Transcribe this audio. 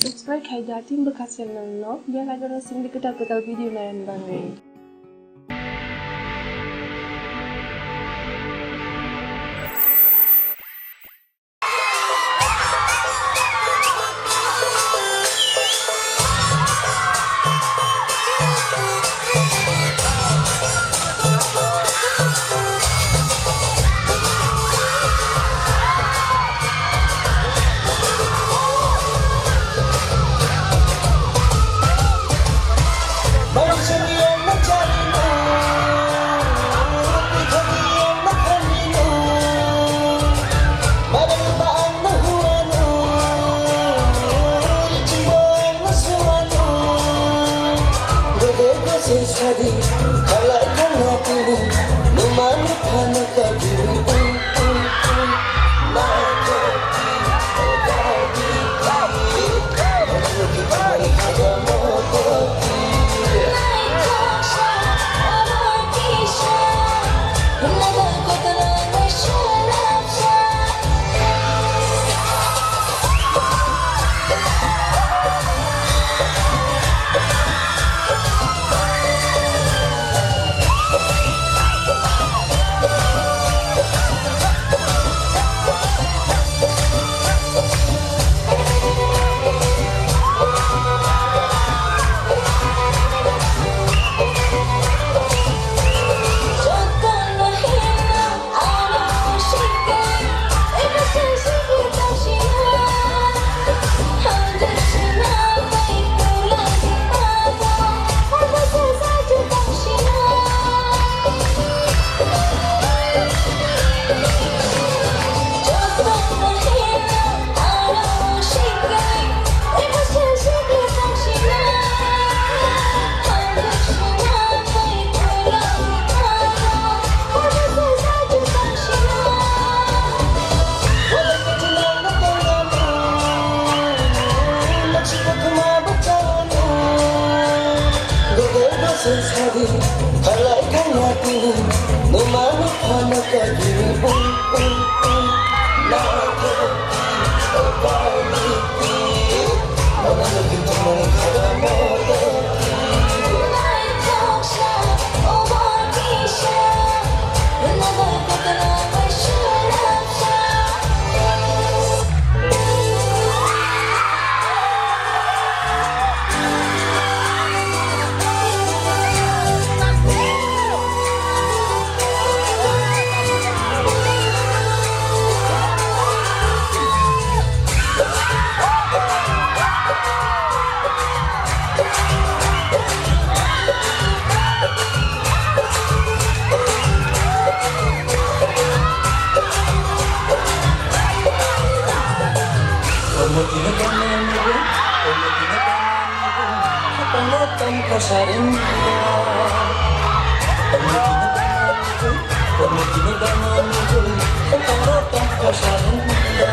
Subscribe kay dating bekas channel no, biar ada rasa dekat-dekat video lain bang. Sadi kalai kang hatimu memanu kana kagiri na jati odadi kita mari kada moti naikosha arotisha nada kotara mashalapsha Sensari kalai kang hatimu memanu kana kagiri na jati odadi mana kita mari kada moti naikosha arotisha nada kotara mashalapsha Penonton kasarinda penonton kasarinda